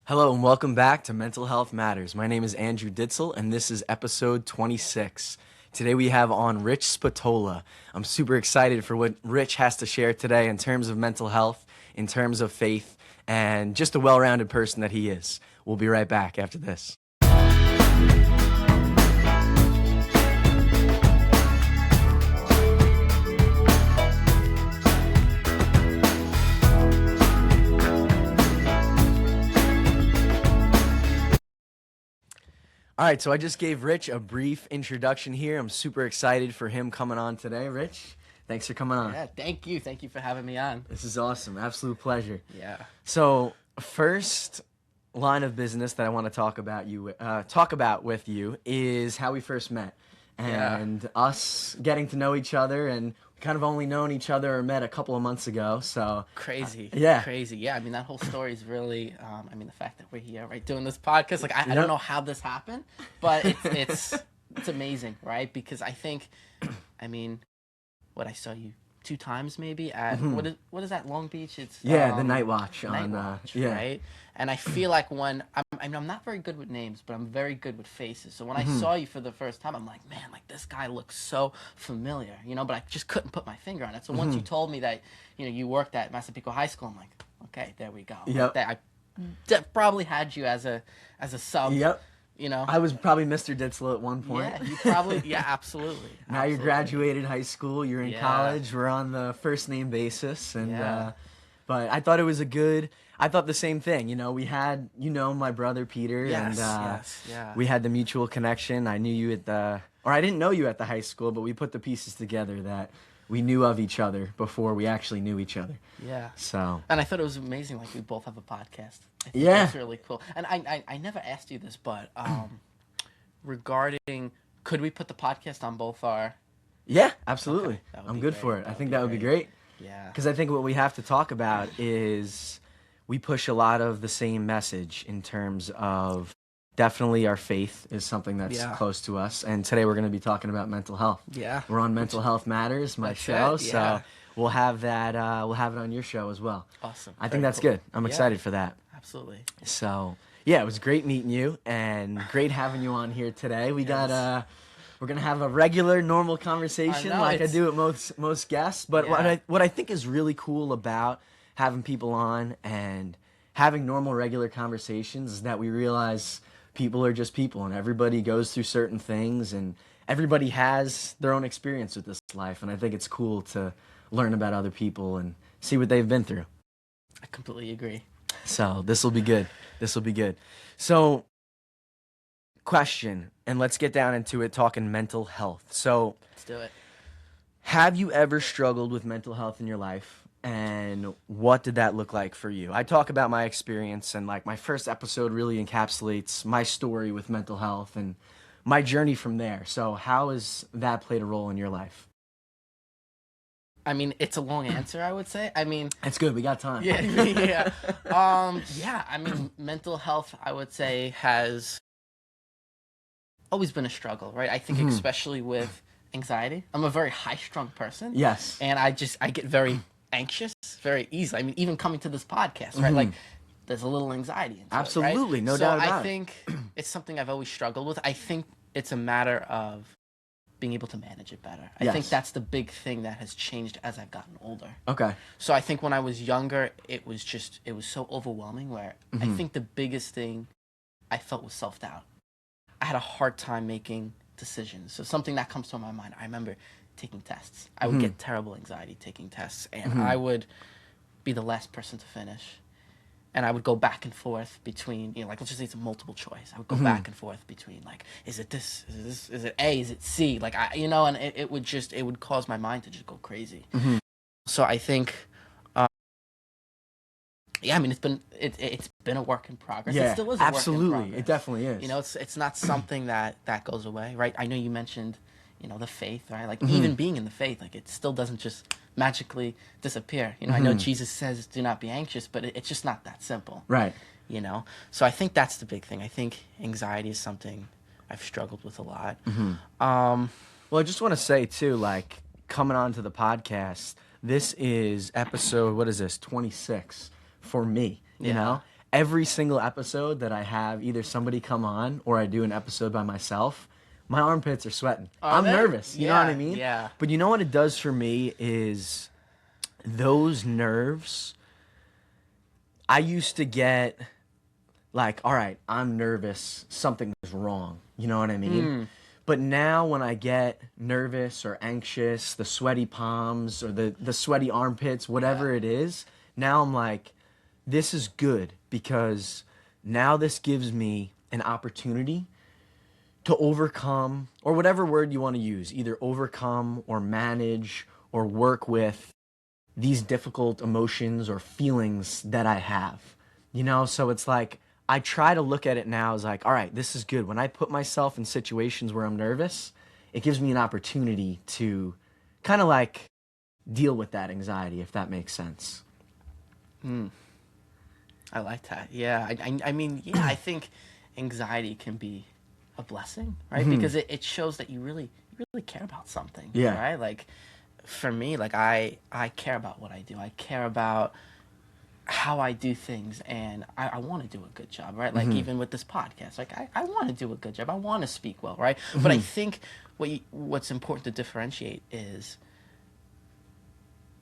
Hello and welcome back to Mental Health Matters. My name is Andrew Ditzel and this is episode 26. Today we have on Rich Spatola. I'm super excited for what Rich has to share today in terms of mental health, in terms of faith, and just a well-rounded person that he is. We'll be right back after this. All right, so I just gave Rich a brief introduction here. I'm super excited for him coming on today. Rich, thanks for coming on. Yeah, thank you. Thank you for having me on. This is awesome. Absolute pleasure. Yeah. So, first line of business that I want to talk about with you is how we first met and us getting to know each other, and we kind of only known each other or met a couple of months ago. So Crazy. Yeah. Crazy. Yeah. I mean, that whole story is really, the fact that we're here, right, doing this podcast, like, I don't know how this happened, but it's amazing, right? Because I think, I saw you 2 times maybe at, what is that, Long Beach? It's the Night Watch Night on, Watch, yeah. right? And I feel like when, I'm not very good with names, but I'm very good with faces. So when I saw you for the first time, I'm like, man, like this guy looks so familiar, but I just couldn't put my finger on it. So once you told me that, you worked at Massapequa High School, I'm like, okay, there we go. Yep. Like I probably had you as a sub. Yep. You I was probably Mr. Ditzel at one point. Yeah, you probably, yeah, absolutely. Now you graduated high school, you're in Yeah. college, we're on the first name basis, and Yeah. but I thought it was I thought the same thing. We had, my brother Peter, Yes, and yes, yeah. we had the mutual connection. I knew you I didn't know you at the high school, but we put the pieces together that we knew of each other before we actually knew each other. Yeah. So. And I thought it was amazing, like, we both have a podcast. I think Yeah. that's really cool. And I never asked you this, but regarding, could we put the podcast on both our... Yeah, absolutely. Okay, that would I'm be good great. for it. That I would think be that would be great. great. Yeah. Because I think what we have to talk about is we push a lot of the same message in terms of definitely our faith is something that's Yeah. close to us. And today we're going to be talking about mental health. Yeah. We're on Mental Health Matters, my That's show. it, yeah. So we'll have that. We'll have it on your show as well. Awesome. I think Very that's cool. good. I'm Yeah. excited for that. Absolutely. So yeah, it was great meeting you and great having you on here today. We got we're gonna have a regular, normal conversation I know, like I it's- do with most guests. But Yeah. what I think is really cool about having people on and having normal, regular conversations is that we realize people are just people, and everybody goes through certain things, and everybody has their own experience with this life. And I think it's cool to learn about other people and see what they've been through. I completely agree. So this will be good. This will be good. So, question, and let's get down into it, talking mental health. So, Let's do it. have you ever struggled with mental health in your life? And what did that look like for you? I talk about my experience, and like my first episode really encapsulates my story with mental health and my journey from there. So, how has that played a role in your life? I mean, it's a long answer, I would say. I mean... That's good. We got time. Yeah, yeah. I mean, mental health, I would say, has always been a struggle, right? I think especially with anxiety. I'm a very high-strung person. Yes. And I get very anxious very easily. I mean, even coming to this podcast, right? Like, there's a little anxiety into Absolutely, it, right? no doubt about So I it. think it's something I've always struggled with. I think it's a matter of being able to manage it better. I think Yes. that's the big thing that has changed as I've gotten older. Okay. So I think when I was younger, it was so overwhelming where I think the biggest thing I felt was self-doubt. I had a hard time making decisions. So something that comes to my mind, I remember taking tests. I would get terrible anxiety taking tests, and I would be the last person to finish. And I would go back and forth between, like, let's just say it's a multiple choice. I would go back and forth between, like, is it this? Is it this? Is it A? Is it C? Like, and it would cause my mind to just go crazy. So I think, yeah, I mean, it's been a work in progress. Yeah, It still is a absolutely. work in progress. It definitely is. It's not something that goes away, right? I know you mentioned, the faith, right? Like, even being in the faith, like, it still doesn't just magically disappear. I know Jesus says, do not be anxious, but it's just not that simple. Right. So I think that's the big thing. I think anxiety is something I've struggled with a lot. Well, I just want to say, too, like, coming on to the podcast, this is episode, what is this, 26 for me, you know? every single episode that I have either somebody come on or I do an episode by myself, my armpits are sweating. I'm nervous, you know what I mean? Yeah. But you know what it does for me is those nerves, I used to get like, all right, I'm nervous, something is wrong. You know what I mean? But now when I get nervous or anxious, the sweaty palms or the sweaty armpits, whatever it is, now I'm like, this is good because now this gives me an opportunity to overcome, or whatever word you want to use, either overcome or manage or work with these difficult emotions or feelings that I have. You know, so it's like I try to look at it now as like, all right, this is good. When I put myself in situations where I'm nervous, it gives me an opportunity to kind of like deal with that anxiety, if that makes sense. I like that. Yeah. I mean, yeah, I think anxiety can be a blessing, right? Because it shows that you really care about something. Yeah. Right? Like for me, like I care about what I do. I care about how I do things, and I want to do a good job, right? Like even with this podcast, like I want to do a good job. I want to speak well, right? But I think what's important to differentiate is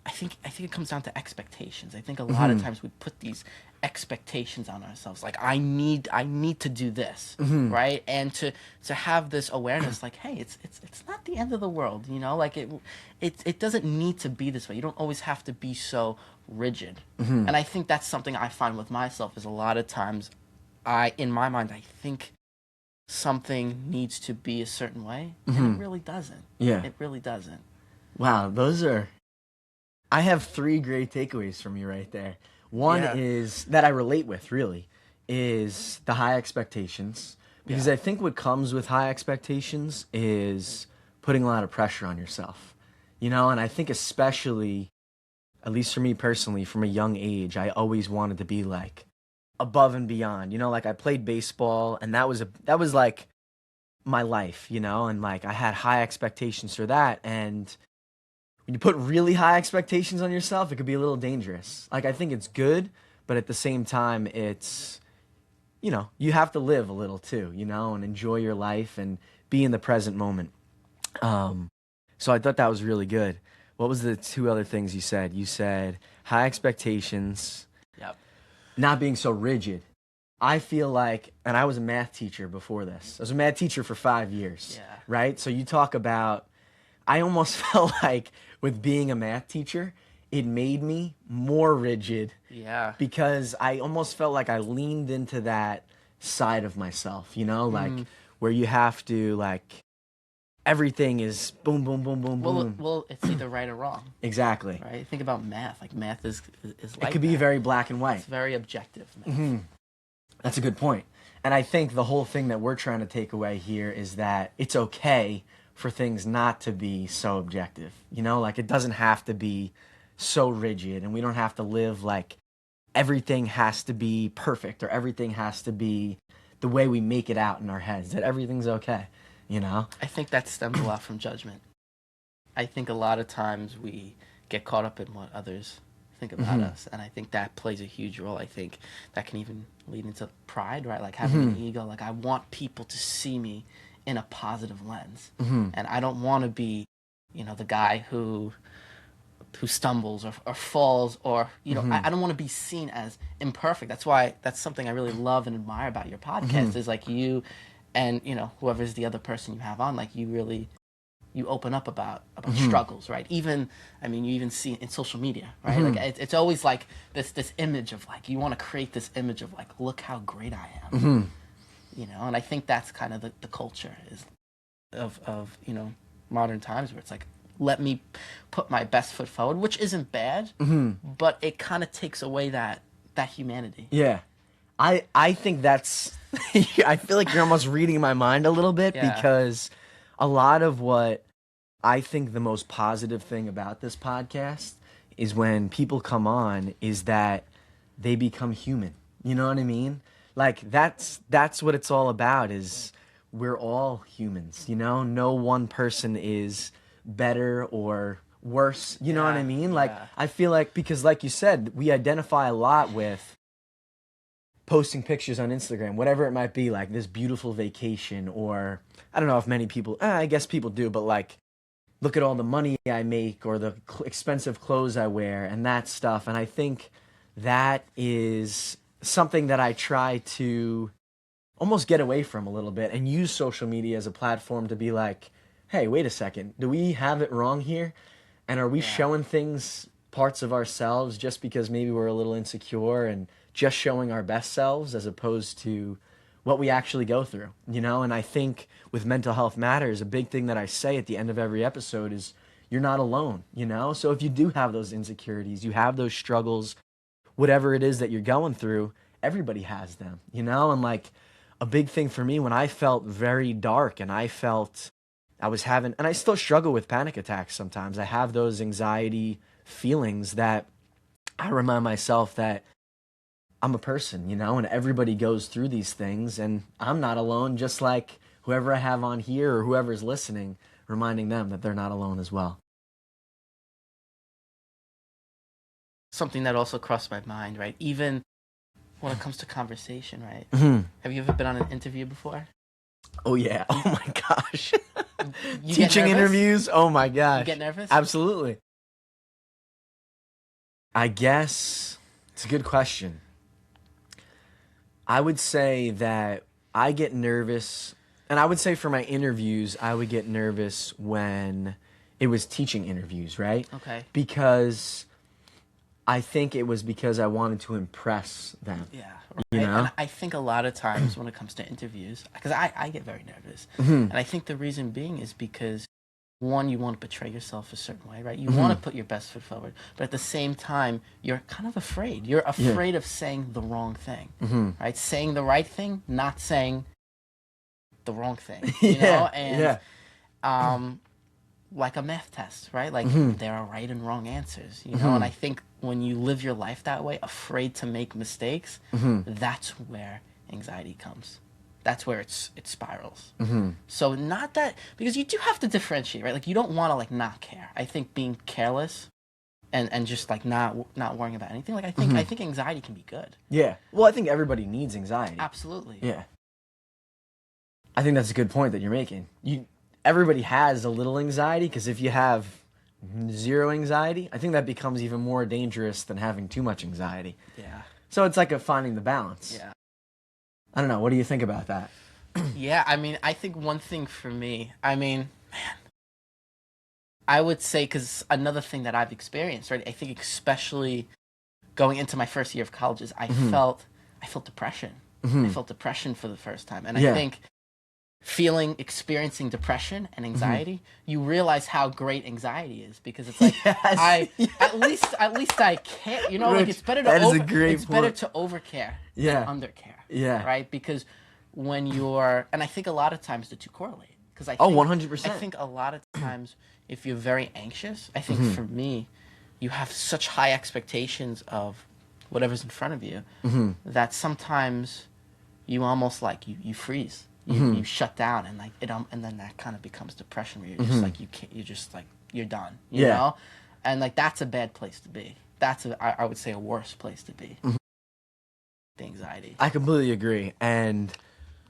I think it comes down to expectations. I think a lot of times we put these expectations on ourselves, like I need to do this, right? And to have this awareness, like, hey, it's not the end of the world, you know? Like it doesn't need to be this way. You don't always have to be so rigid. And I think that's something I find with myself is a lot of times, in my mind, I think something needs to be a certain way, and it really doesn't. Yeah. It really doesn't. Wow, I have 3 great takeaways from you right there. One is that I relate with, really, is the high expectations. Because I think what comes with high expectations is putting a lot of pressure on yourself. You know, and I think especially, at least for me personally, from a young age, I always wanted to be like above and beyond. You know, like I played baseball and that was like my life, you know, and like I had high expectations for that. And when you put really high expectations on yourself, it could be a little dangerous. Like I think it's good, but at the same time, it's, you know, you have to live a little too, you know, and enjoy your life and be in the present moment. So I thought that was really good. What was the 2 other things you said? You said high expectations, Yep. not being so rigid. I feel like, and I was a math teacher before this. I was a math teacher for 5 years, right? So you talk about, I almost felt like with being a math teacher, it made me more rigid. Yeah. Because I almost felt like I leaned into that side of myself, you know, like where you have to like, everything is boom, boom, boom, boom, boom. Well, it's either right or wrong. Exactly. Right? Think about math. Like math is like it could be very black and white. It's very objective. Math. That's a good point. And I think the whole thing that we're trying to take away here is that it's okay for things not to be so objective. You know, like it doesn't have to be so rigid, and we don't have to live like everything has to be perfect or everything has to be the way we make it out in our heads, that everything's okay, you know? I think that stems a lot from judgment. I think a lot of times we get caught up in what others think about us, and I think that plays a huge role. I think that can even lead into pride, right? Like having an ego, like I want people to see me in a positive lens, and I don't want to be, you know, the guy who stumbles or falls, or you know, I don't want to be seen as imperfect. That's something I really love and admire about your podcast is like you and, you know, whoever's the other person you have on, like you open up about struggles, right? Even, I mean, you even see it in social media, right? Like it's always like this image of like, you want to create this image of like, look how great I am, you know? And I think that's kind of the culture is of, you know, modern times where it's like, let me put my best foot forward, which isn't bad, but it kind of takes away that humanity. Yeah. I think that's, I feel like you're almost reading my mind a little bit, because a lot of what I think the most positive thing about this podcast is when people come on is that they become human. You know what I mean? Like that's what it's all about, is we're all humans, you know? No one person is better or worse, you know what I mean? Like I feel like, because like you said, we identify a lot with posting pictures on Instagram, whatever it might be, like this beautiful vacation, or I don't know if many people, I guess people do, but like, look at all the money I make or the expensive clothes I wear and that stuff. And I think that is something that I try to almost get away from a little bit and use social media as a platform to be like, hey, wait a second, do we have it wrong here? And are we showing things, parts of ourselves, just because maybe we're a little insecure and just showing our best selves as opposed to what we actually go through, you know? And I think with Mental Health Matters, a big thing that I say at the end of every episode is you're not alone, you know? So if you do have those insecurities, you have those struggles, whatever it is that you're going through, everybody has them, you know? And like a big thing for me when I felt very dark and I felt I was having, and I still struggle with panic attacks sometimes. I have those anxiety feelings that I remind myself that I'm a person, you know, and everybody goes through these things and I'm not alone, just like whoever I have on here or whoever's listening, reminding them that they're not alone as well. Something that also crossed my mind, right? Even when it comes to conversation, right? Have you ever been on an interview before? Oh yeah. Oh my gosh. You get Teaching nervous? interviews. Oh my gosh. You get nervous? Absolutely. I guess it's a good question. I would say that I get nervous, and I would say for my interviews, I would get nervous when it was teaching interviews, right? Okay. Because I think it was because I wanted to impress them. Yeah. Right? You know? And I think a lot of times when it comes to interviews, because I get very nervous, Mm-hmm. and I think the reason being is because, one, you want to portray yourself a certain way, right? You want to put your best foot forward, but at the same time, you're kind of afraid. You're afraid of saying the wrong thing, right? Saying the right thing, not saying the wrong thing, you know? And like a math test, right? Like there are right and wrong answers, you know? And I think when you live your life that way, afraid to make mistakes, that's where anxiety comes. That's where it spirals. So not that, because you do have to differentiate, right? Like you don't want to like not care. I think being careless and just like not worrying about anything. Like I think anxiety can be good. Yeah. Well, I think everybody needs anxiety. Absolutely. Yeah. I think that's a good point that you're making. Everybody has a little anxiety, because if you have zero anxiety, I think that becomes even more dangerous than having too much anxiety. Yeah. So it's like finding the balance. Yeah. I don't know. What do you think about that? Yeah, I mean, I think one thing for me, I mean, man, I would say, because another thing that I've experienced, right? I think especially going into my first year of college is I felt depression. I felt depression for the first time. And I think experiencing depression and anxiety, you realize how great anxiety is, because it's like at least I care, you know, Rich, like it's better to better to overcare than undercare. Yeah. Right? Because when you're, and I think a lot of times the two correlate, because I think, 100%. I think a lot of times if you're very anxious, I think for me, you have such high expectations of whatever's in front of you that sometimes you almost like you freeze. You shut down, and like and then that kind of becomes depression, where you're just like you're done, you know, and like that's a bad place to be. That's I would say a worse place to be. The anxiety. I completely agree, and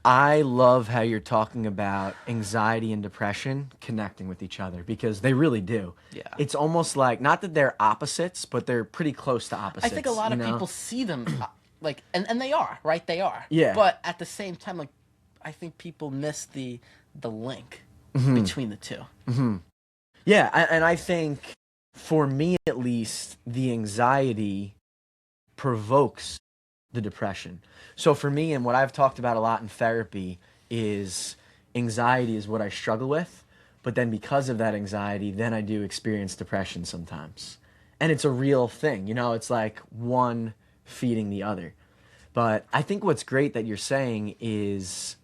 I love how you're talking about anxiety and depression connecting with each other, because they really do. Yeah. It's almost like, not that they're opposites, but they're pretty close to opposites. I think a lot of people see them like, and they are, right? They are. Yeah. But at the same time, like, I think people miss the link between the two. Yeah, and I think, for me at least, the anxiety provokes the depression. So for me, and what I've talked about a lot in therapy, is anxiety is what I struggle with, but then because of that anxiety, then I do experience depression sometimes. And it's a real thing, you know, it's like one feeding the other. But I think what's great that you're saying is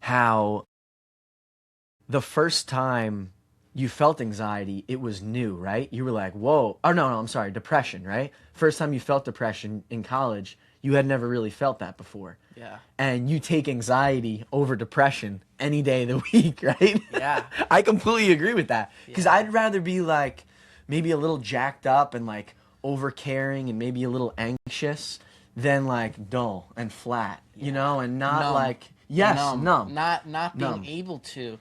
how the first time you felt anxiety, it was new, right? You were like, whoa. Oh, no, I'm sorry, depression, right? First time you felt depression in college, you had never really felt that before. Yeah. And you take anxiety over depression any day of the week, right? Yeah. I completely agree with that. Because I'd rather be like maybe a little jacked up and like over caring and maybe a little anxious than like dull and flat, you know, and not Numb. like, yes, numb. Not being Numb. able to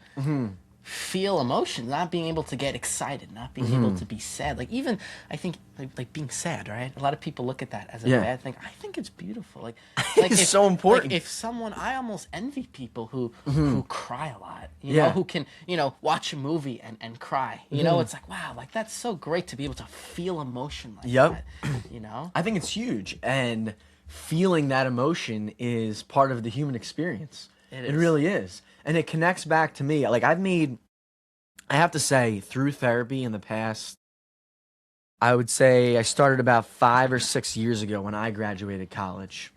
feel emotions, not being able to get excited, not being able to be sad. Like even I think like being sad, right? A lot of people look at that as a Yeah. bad thing. I think it's beautiful. Like It's if, so important. Like if someone, I almost envy people who cry a lot. You Yeah. know, who can, you know, watch a movie and cry. You know, it's like, wow, like that's so great to be able to feel emotion like Yep. that. You know? I think it's huge, and feeling that emotion is part of the human experience. It It is. really is. And it connects back to me. Like I have to say, through therapy in the past, I would say I started about 5 or 6 years ago when I graduated college.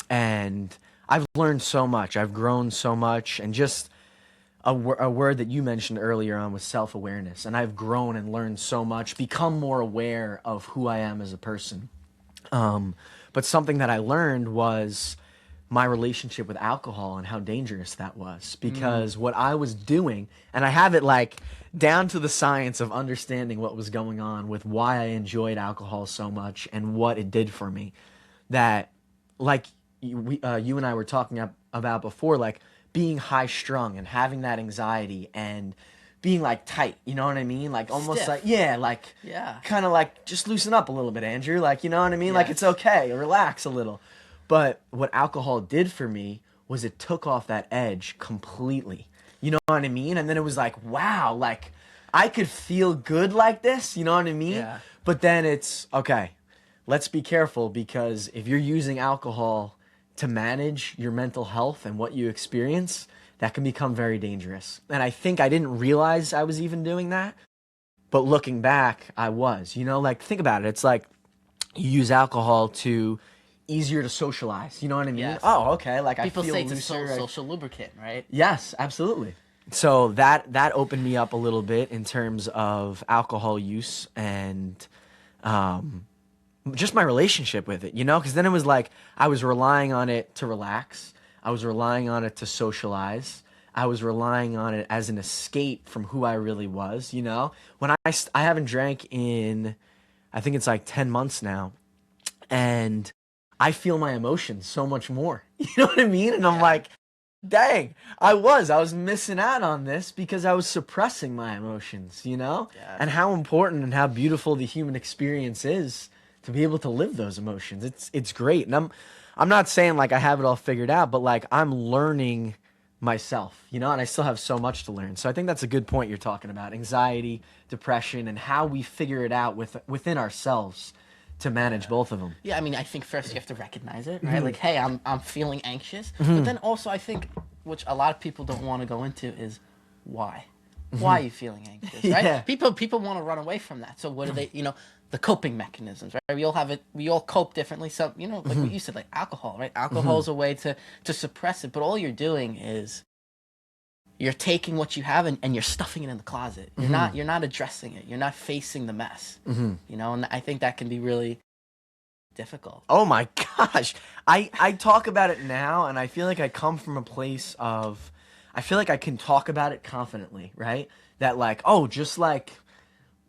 And I've learned so much. I've grown so much. And just a word that you mentioned earlier on was self-awareness. And I've grown and learned so much, become more aware of who I am as a person. But something that I learned was my relationship with alcohol and how dangerous that was, because what I was doing, and I have it like down to the science of understanding what was going on with why I enjoyed alcohol so much and what it did for me, that like you and I were talking about before, like being high strung and having that anxiety and being like tight, you know what I mean? Like almost Stiff. like, yeah, like Yeah. kind of like just loosen up a little bit, Andrew. Like, you know what I mean? Like Yes. it's okay, relax a little. But what alcohol did for me was it took off that edge completely. You know what I mean? And then it was like, wow, like I could feel good like this, you know what I mean? Yeah. But then it's okay. Let's be careful, because if you're using alcohol to manage your mental health and what you experience, that can become very dangerous. And I think I didn't realize I was even doing that. But looking back, I was. You know, like think about it. It's like you use alcohol to easier to socialize. You know what I mean? Yes. Oh, okay. Like People I feel say it's a looser. social lubricant, right? Yes, absolutely. So that opened me up a little bit in terms of alcohol use and just my relationship with it, you know? Because then it was like I was relying on it to relax. I was relying on it to socialize. I was relying on it as an escape from who I really was, you know? When I haven't drank in, I think it's like 10 months now, and I feel my emotions so much more. You know what I mean? And I'm like, dang, I was missing out on this because I was suppressing my emotions, you know? Yeah. And how important and how beautiful the human experience is to be able to live those emotions. It's great. And I'm not saying like I have it all figured out, but like I'm learning myself, you know, and I still have so much to learn. So I think that's a good point you're talking about. Anxiety, depression, and how we figure it out within ourselves to manage both of them. Yeah, I mean, I think first you have to recognize it, right? Like, hey, I'm feeling anxious. But then also, I think, which a lot of people don't want to go into, is why. Why are you feeling anxious, right? Yeah. People want to run away from that. So what do they, you know, the coping mechanisms, right? We all have it. We all cope differently. So you know, like what you said, like alcohol, right? Alcohol is a way to suppress it, but all you're doing is you're taking what you have and you're stuffing it in the closet. You're not addressing it. You're not facing the mess. You know, and I think that can be really difficult. Oh my gosh. I talk about it now, and I feel like I come from a place of, I feel like I can talk about it confidently, right? That like, oh, just like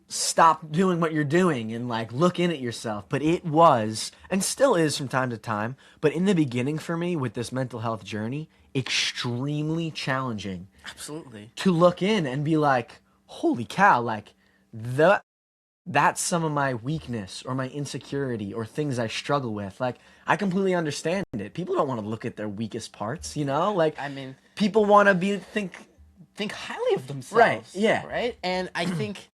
stop doing what you're doing and like look in at yourself. But it was, and still is from time to time, but in the beginning for me with this mental health journey, extremely challenging Absolutely. to look in and be like, holy cow, like that's some of my weakness or my insecurity or things I struggle with. Like, I completely understand it. People don't want to look at their weakest parts, you know? Like, I mean, people want to think highly of themselves. Right, yeah. Right? And I think,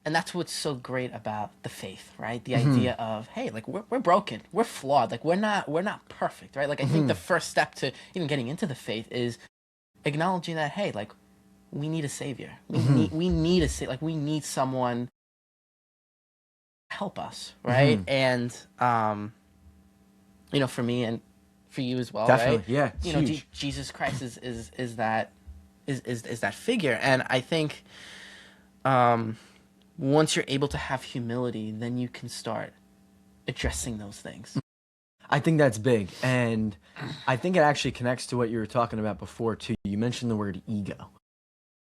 and that's what's so great about the faith, right? The idea of, hey, like we're broken, we're flawed, like we're not perfect, right? Like I think the first step to even getting into the faith is acknowledging that, hey, like we need a savior. We need like we need someone to help us, right? And you know, for me and for you as well, Definitely, right? yeah, it's You know, huge. Jesus Christ is that figure, and I think once you're able to have humility, then you can start addressing those things. I think that's big. And I think it actually connects to what you were talking about before, too. You mentioned the word ego.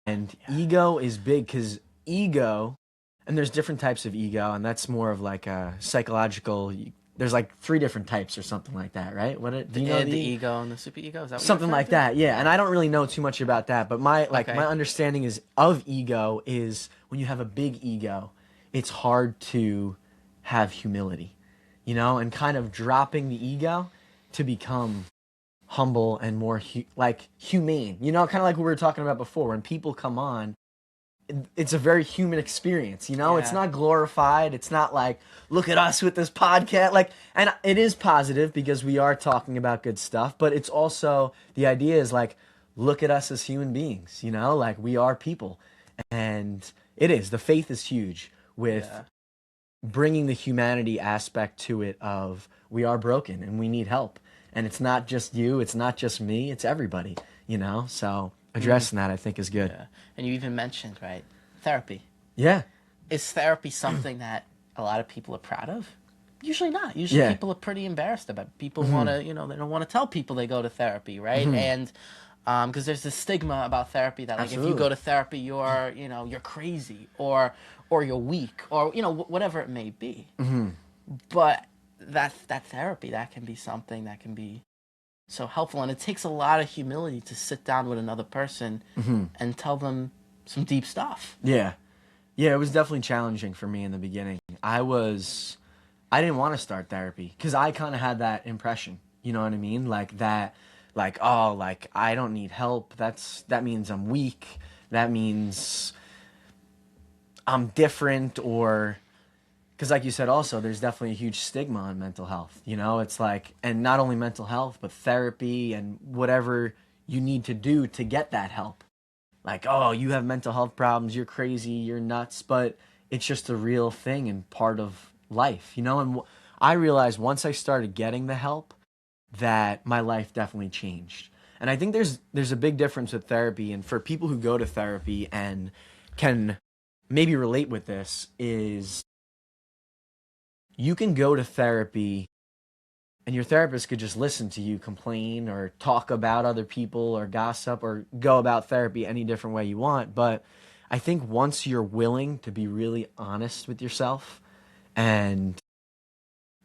And ego is big because ego, and there's different types of ego, and that's more of like a psychological, there's like 3 different types or something like that, right? Do you know The ego and the super ego, is that what something like that? Yeah. And I don't really know too much about that, but my Okay. my understanding is of ego is when you have a big ego, it's hard to have humility, and kind of dropping the ego to become humble and more humane. Kind of like what we were talking about before. When people come on, it's a very human experience. It's not glorified. It's not like, look at us with this podcast. And it is positive because we are talking about good stuff, but it's also, the idea is like, look at us as human beings, like we are people. And the faith is huge with bringing the humanity aspect to it of we are broken and we need help. And it's not just you, it's not just me, it's everybody, so addressing that I think is good. Yeah. And you even mentioned, right, therapy. Yeah. Is therapy something that a lot of people are proud of? Usually not. Usually people are pretty embarrassed about it. People want to, they don't want to tell people they go to therapy, right? And because there's this stigma about therapy that, like, Absolutely. if you go to therapy, you're, you're crazy or you're weak or, whatever it may be. But that therapy, that can be something that can be so helpful. And it takes a lot of humility to sit down with another person and tell them some deep stuff. Yeah. Yeah, it was definitely challenging for me in the beginning. I didn't want to start therapy because I kind of had that impression. You know what I mean? Like that, like, oh, like I don't need help. That means I'm weak. That means I'm different, or because like you said also, there's definitely a huge stigma on mental health. It's like, and not only mental health, but therapy and whatever you need to do to get that help. Like, oh, you have mental health problems, you're crazy, you're nuts, but it's just a real thing and part of life, and I realized once I started getting the help that my life definitely changed. And I think there's a big difference with therapy, and for people who go to therapy and can maybe relate with this, is you can go to therapy and your therapist could just listen to you complain or talk about other people or gossip or go about therapy any different way you want. But I think once you're willing to be really honest with yourself and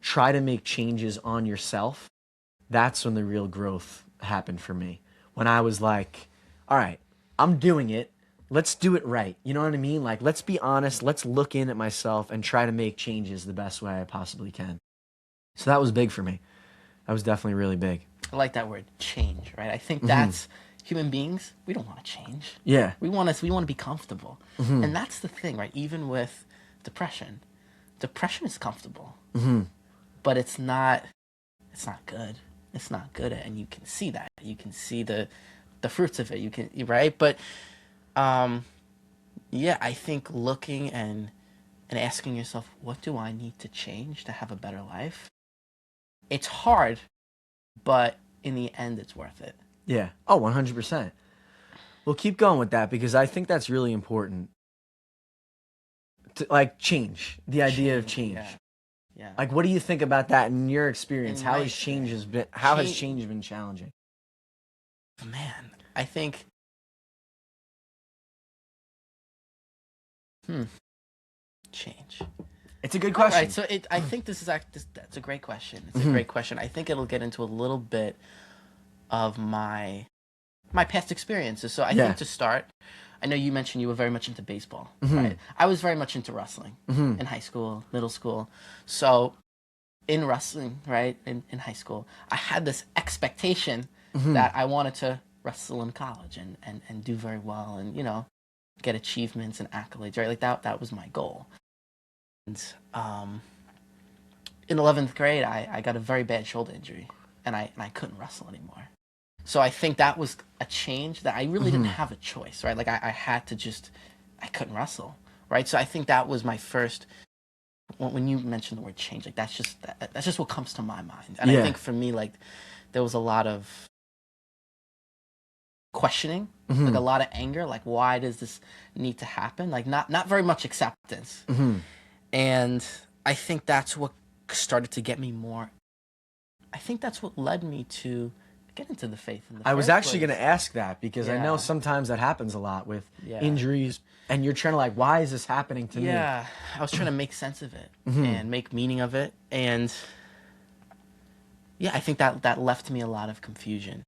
try to make changes on yourself, that's when the real growth happened for me. When I was like, all right, I'm doing it. Let's do it right. You know what I mean? Like, let's be honest. Let's look in at myself and try to make changes the best way I possibly can. So that was big for me. That was definitely really big. I like that word, change, right? I think that's human beings. We don't want to change. Yeah. We want to be comfortable. And that's the thing, right? Even with depression is comfortable. But it's not good. It's not good, and you can see that. You can see the fruits of it. Right? But I think looking and asking yourself, what do I need to change to have a better life? It's hard, but in the end, it's worth it. Yeah. Oh, 100%. Well, keep going with that because I think that's really important. Like change, the idea of change. Yeah. Like, what do you think about that in your experience? In How my has change been challenging? Man, I think. Change. It's a good question. All right, so I think that's a great question. It's a great question. I think it'll get into a little bit of my past experiences. So I think to start, I know you mentioned you were very much into baseball, right? I was very much into wrestling in high school, middle school. So in wrestling, right, in high school, I had this expectation that I wanted to wrestle in college and do very well and, get achievements and accolades, right? Like that was my goal. And in 11th grade, I got a very bad shoulder injury, and I couldn't wrestle anymore. So I think that was a change that I really didn't have a choice, right? Like I had to I couldn't wrestle, right? So I think that was my first. When you mentioned the word change, like that's just what comes to my mind. And I think for me, like there was a lot of questioning, like a lot of anger, like why does this need to happen? Like not very much acceptance. And I think that's what started to get me more. I think that's what led me to get into the faith in the I was first actually place. going to ask that because I know sometimes that happens a lot with injuries, and you're trying to like, why is this happening to me? Yeah, I was trying to make sense of it and make meaning of it, and yeah, I think that left me a lot of confusion.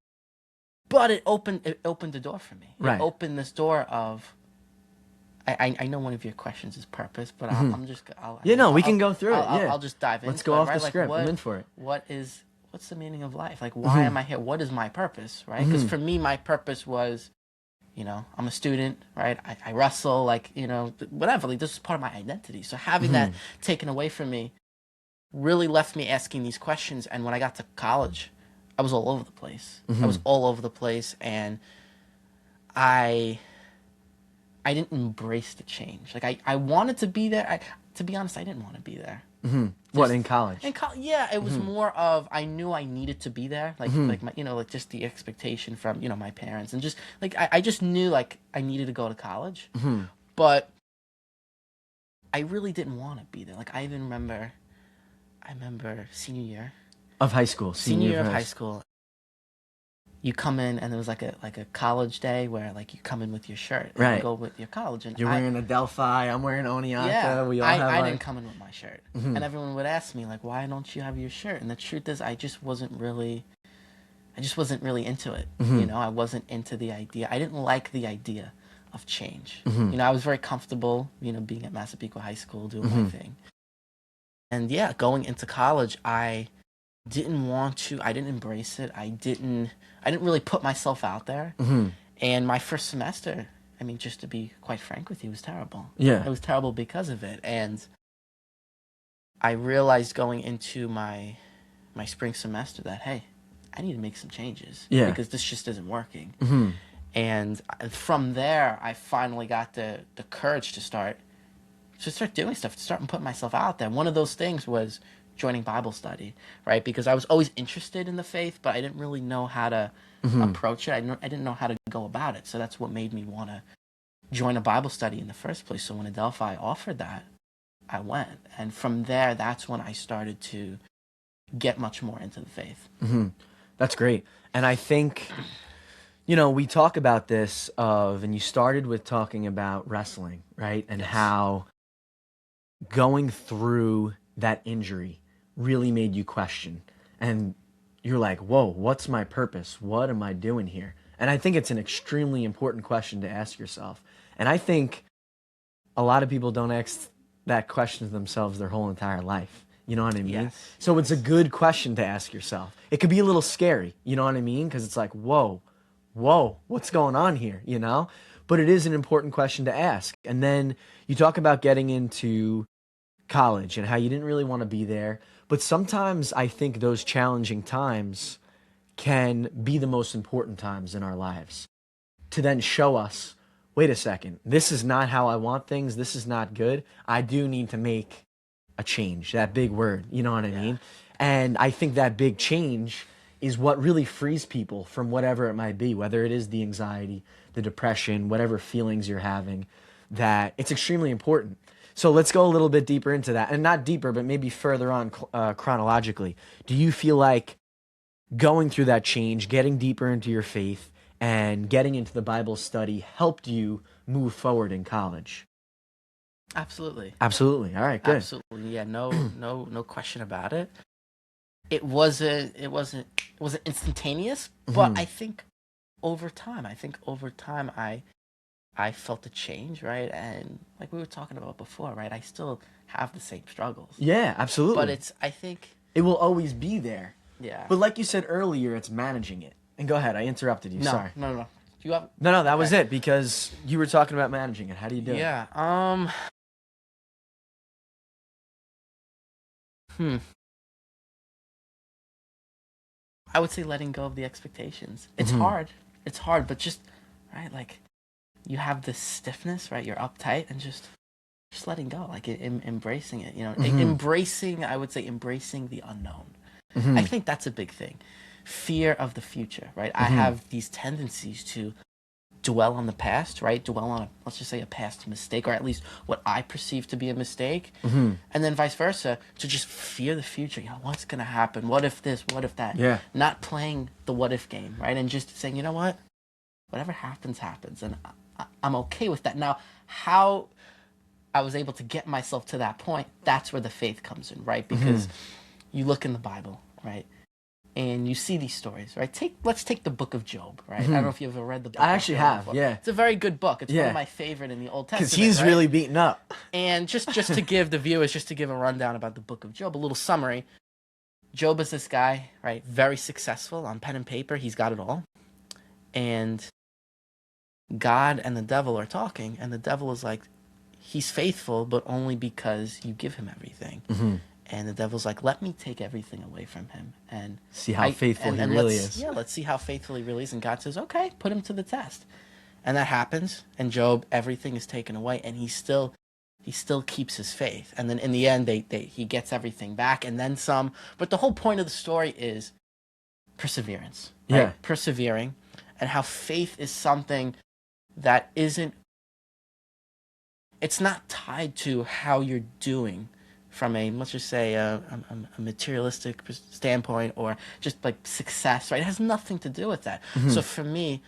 But it opened the door for me. It Right. opened this door of I know one of your questions is purpose, but I'm just Yeah, no, we can go through it. Yeah. I'll just dive Let's into go it, off right? the Like script. I'm in for it. what's the meaning of life? Like why am I here? What is my purpose, right? Because for me, my purpose was, I'm a student, right? I wrestle, like whatever. Like this is part of my identity. So having that taken away from me really left me asking these questions. And when I got to college, I was all over the place. I was all over the place, and I didn't embrace the change. Like I wanted to be there. To be honest, I didn't want to be there. What, in college? Yeah, it was more of I knew I needed to be there, like my like just the expectation from my parents, and just like I just knew like I needed to go to college, but I really didn't want to be there. Like I remember senior year, Of high school. senior year of high school. You come in and there was like a college day where like you come in with your shirt and Right. you go with your college, and You're wearing a Delphi. I'm wearing Oneaka. yeah, We all have I our... didn't come in with my shirt, and everyone would ask me like, "Why don't you have your shirt?" And the truth is, I just wasn't really into it. I wasn't into the idea. I didn't like the idea of change. I was very comfortable, being at Massapequa High School doing my thing. And yeah, going into college, I didn't want to. I didn't embrace it. I didn't really put myself out there. And my first semester, I mean, just to be quite frank with you, was terrible. Yeah. It was terrible because of it. And I realized going into my spring semester that, hey, I need to make some changes. Yeah. Because this just isn't working. And from there, I finally got the courage to start doing stuff, to start putting myself out there. One of those things was joining Bible study, right? Because I was always interested in the faith, but I didn't really know how to approach it. I didn't know how to go about it. So that's what made me want to join a Bible study in the first place. So when Adelphi offered that, I went. And from there, that's when I started to get much more into the faith. That's great. And I think, we talk about this and you started with talking about wrestling, right? And how going through that injury really made you question. And you're like, whoa, what's my purpose? What am I doing here? And I think it's an extremely important question to ask yourself. And I think a lot of people don't ask that question to themselves their whole entire life. You know what I mean? Yes. So it's a good question to ask yourself. It could be a little scary, you know what I mean? Because it's like, whoa, what's going on here, But it is an important question to ask. And then you talk about getting into college and how you didn't really want to be there. But sometimes I think those challenging times can be the most important times in our lives to then show us, wait a second, this is not how I want things. This is not good. I do need to make a change, that big word, you know what I mean? And I think that big change is what really frees people from whatever it might be, whether it is the anxiety, the depression, whatever feelings you're having, that it's extremely important. So let's go a little bit deeper into that, and not deeper, but maybe further on chronologically. Do you feel like going through that change, getting deeper into your faith, and getting into the Bible study helped you move forward in college? Absolutely. Absolutely. All right, good. Absolutely. Yeah, no question about it. It wasn't instantaneous, but I think over time, I felt the change, right? And like we were talking about before, right? I still have the same struggles. Yeah, absolutely. But I think it will always be there. Yeah. But like you said earlier, it's managing it. And go ahead, I interrupted you. Sorry. No. You have No, that was it, because you were talking about managing it. How do you do it? Yeah. I would say letting go of the expectations. It's hard. It's hard, but just right, like you have this stiffness, right? You're uptight, and just letting go, like embracing it. Embracing. I would say embracing the unknown. I think that's a big thing. Fear of the future, right? I have these tendencies to dwell on the past, right? Dwell on, let's just say, a past mistake, or at least what I perceive to be a mistake. And then vice versa, to just fear the future. What's going to happen? What if this? What if that? Yeah. Not playing the what if game, right? And just saying, you know what? Whatever happens, happens. And I'm okay with that. Now, how I was able to get myself to that point, that's where the faith comes in, right? Because you look in the Bible, right? and you see these stories, right? Let's take the book of Job, right? I don't know if you've ever read the book I of actually Job have, before. yeah. It's a very good book. It's one Yeah. of my favorite in the Old Testament, Because he's right? really beaten up. And just to give the viewers, just to give a rundown about the book of Job, a little summary. Job is this guy, right? Very successful on pen and paper. He's got it all. And God and the devil are talking, and the devil is like, he's faithful, but only because you give him everything. And the devil's like, let me take everything away from him and See how faithful he really is. Yeah, let's see how faithful he really is. And God says, okay, put him to the test. And that happens. And Job, everything is taken away, and he still keeps his faith. And then in the end, he gets everything back and then some. But the whole point of the story is perseverance. Right? Yeah. Persevering, and how faith is something that isn't. It's not tied to how you're doing from a, let's just say, a materialistic standpoint or just like success, right? It has nothing to do with that. So for me,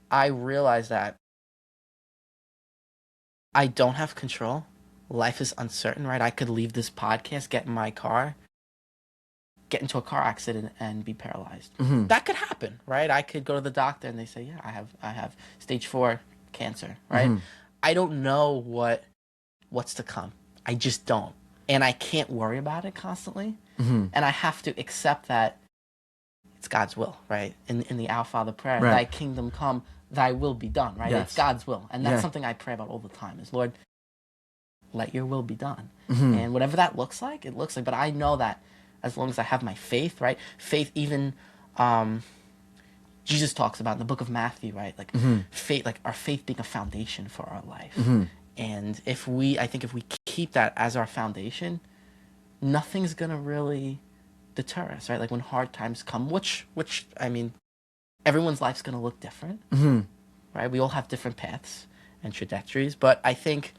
I realize that I don't have control. Life is uncertain, right? I could leave this podcast, get in my car, get into a car accident and be paralyzed. That could happen, right? I could go to the doctor and they say, yeah, I have stage 4 cancer, right? I don't know what's to come. I just don't. And I can't worry about it constantly. And I have to accept that it's God's will, right? In the Our Father prayer, Right. thy kingdom come, thy will be done, right? Yes. It's God's will. And that's Yeah. something I pray about all the time is, Lord, let your will be done. And whatever that looks like, it looks like. But I know that as long as I have my faith, right? Faith even, Jesus talks about in the book of Matthew, right? Like faith, like our faith being a foundation for our life. And I think if we keep that as our foundation, nothing's gonna really deter us, right? Like when hard times come, which I mean, everyone's life's gonna look different, right? We all have different paths and trajectories, but I think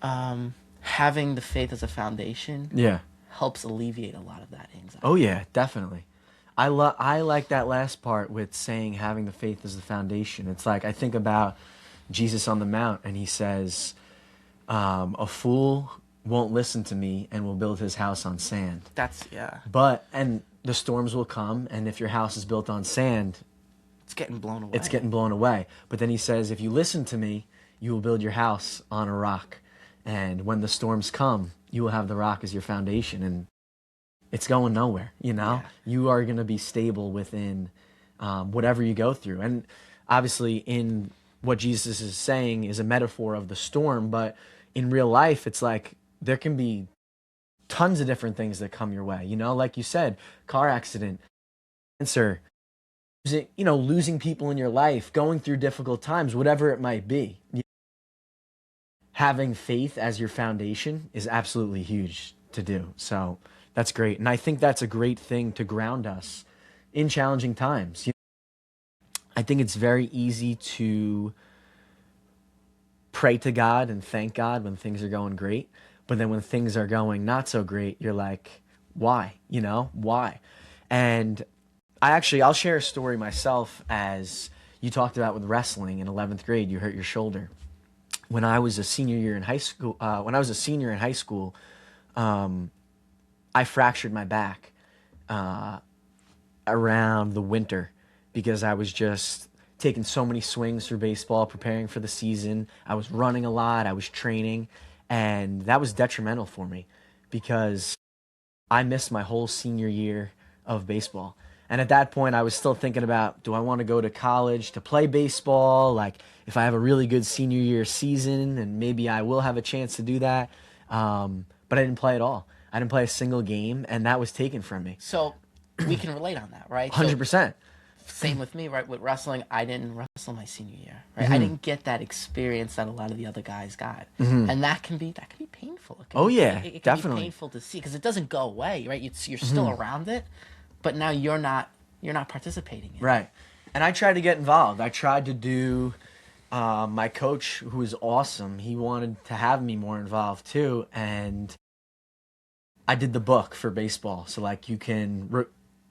having the faith as a foundation, helps alleviate a lot of that anxiety. Oh yeah, definitely. I like that last part with saying having the faith as the foundation. It's like I think about Jesus on the Mount, and he says, "A fool won't listen to me and will build his house on sand." And the storms will come, and if your house is built on sand, it's getting blown away. It's getting blown away. But then he says, if you listen to me, you will build your house on a rock, and when the storms come, you will have the rock as your foundation, and it's going nowhere. You are going to be stable within whatever you go through. And obviously, in what Jesus is saying is a metaphor of the storm, but in real life, it's like there can be tons of different things that come your way. Like you said, car accident, cancer, losing people in your life, going through difficult times, whatever it might be. Having faith as your foundation is absolutely huge to do. So that's great. And I think that's a great thing to ground us in challenging times. I think it's very easy to pray to God and thank God when things are going great. But then when things are going not so great, you're like, why? Why? And I'll share a story myself, as you talked about with wrestling in 11th grade, you hurt your shoulder. When I was a senior in high school, I fractured my back around the winter because I was just taking so many swings for baseball, preparing for the season. I was running a lot, I was training, and that was detrimental for me because I missed my whole senior year of baseball. And at that point, I was still thinking about, do I want to go to college to play baseball? Like, if I have a really good senior year season, and maybe I will have a chance to do that. But I didn't play at all. I didn't play a single game, and that was taken from me. So we can relate on that, right? 100%. Same with me, right? With wrestling, I didn't wrestle my senior year, right? I didn't get that experience that a lot of the other guys got, and that can be painful. It can definitely be painful to see because it doesn't go away, right? You're still around it, but now you're not participating in it. Right. And I tried to get involved. I tried to do. My coach, who was awesome, he wanted to have me more involved too, and I did the book for baseball. So like you can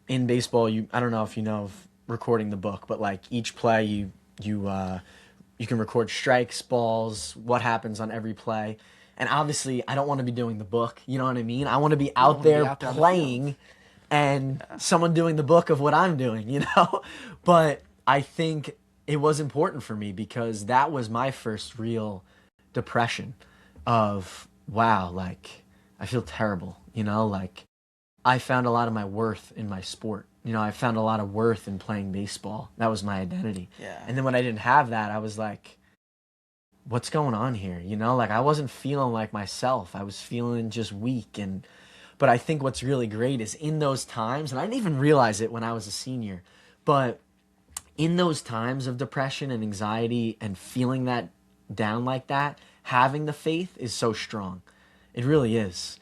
in baseball, I don't know if you know of recording the book, but like each play you can record strikes, balls, what happens on every play. And obviously I don't want to be doing the book, you know what I mean? I want to be out there playing and someone doing the book of what I'm doing, you know? But I think it was important for me because that was my first real depression of, wow, like, I feel terrible, you know? Like, I found a lot of my worth in my sport. You know, I found a lot of worth in playing baseball. That was my identity. Yeah. And then when I didn't have that, I was like, what's going on here? You know, like I wasn't feeling like myself. I was feeling just weak. But I think what's really great is in those times, and I didn't even realize it when I was a senior, but in those times of depression and anxiety and feeling that down like that, having the faith is so strong. It really is.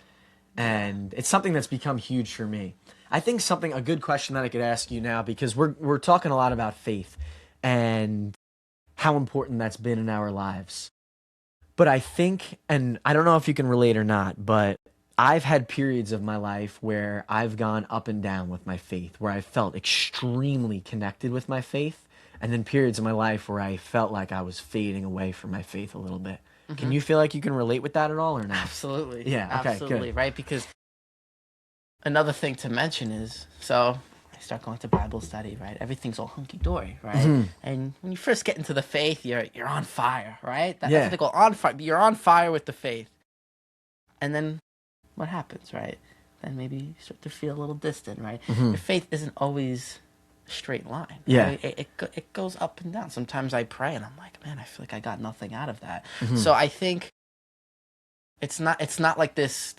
And it's something that's become huge for me. I think a good question that I could ask you now, because we're talking a lot about faith and how important that's been in our lives. But I think, and I don't know if you can relate or not, but I've had periods of my life where I've gone up and down with my faith, where I felt extremely connected with my faith, and then periods of my life where I felt like I was fading away from my faith a little bit. Can you feel like you can relate with that at all or not? Absolutely. Yeah, okay, Absolutely, good. right? Because another thing to mention is, so I start going to Bible study, right? Everything's all hunky-dory, right? And when you first get into the faith, you're on fire, right? That's Yeah. what they call on fire. You're on fire with the faith. And then what happens, right? Then maybe you start to feel a little distant, right? Your faith isn't always a straight line. Yeah. Right? It goes up and down. Sometimes I pray and I'm like, man, I feel like I got nothing out of that. So I think it's not like this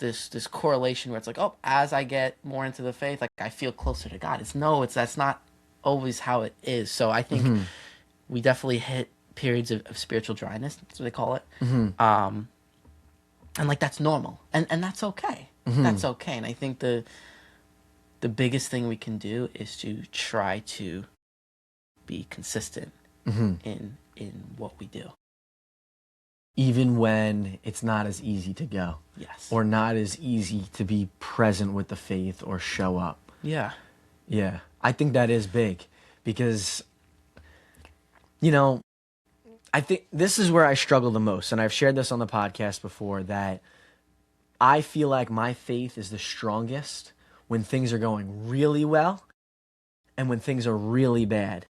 correlation where it's like, oh, as I get more into the faith, like I feel closer to God. That's not always how it is. So I think we definitely hit periods of spiritual dryness. That's what they call it. And like that's normal, and that's okay. That's okay. And I think the biggest thing we can do is to try to be consistent in what we do. Even when it's not as easy to go. Yes. Or not as easy to be present with the faith or show up. Yeah. Yeah. I think that is big because, you know, I think this is where I struggle the most. And I've shared this on the podcast before that I feel like my faith is the strongest when things are going really well and when things are really bad.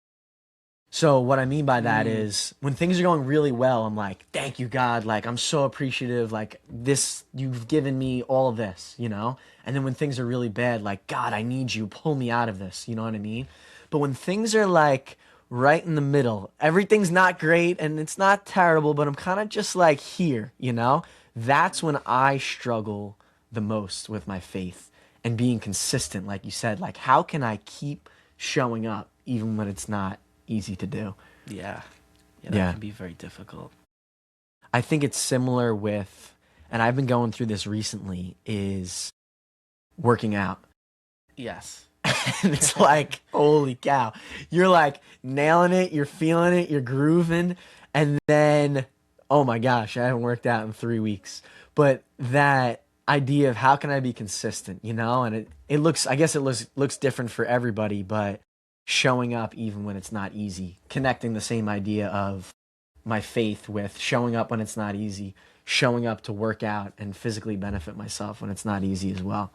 So what I mean by that is when things are going really well, I'm like, thank you, God. Like, I'm so appreciative. Like this, you've given me all of this, you know? And then when things are really bad, like, God, I need you. Pull me out of this. You know what I mean? But when things are like right in the middle, everything's not great and it's not terrible, but I'm kind of just like here, you know? That's when I struggle the most with my faith and being consistent. Like you said, like, how can I keep showing up even when it's not easy to do? Yeah. That can be very difficult. I think it's similar with, and I've been going through this recently, is working out. Yes. And it's like, holy cow. You're like nailing it, you're feeling it, you're grooving, and then, oh my gosh, I haven't worked out in 3 weeks. But that idea of how can I be consistent, you know? And it looks, I guess it looks different for everybody, but showing up even when it's not easy, connecting the same idea of my faith with showing up when it's not easy, showing up to work out and physically benefit myself when it's not easy as well.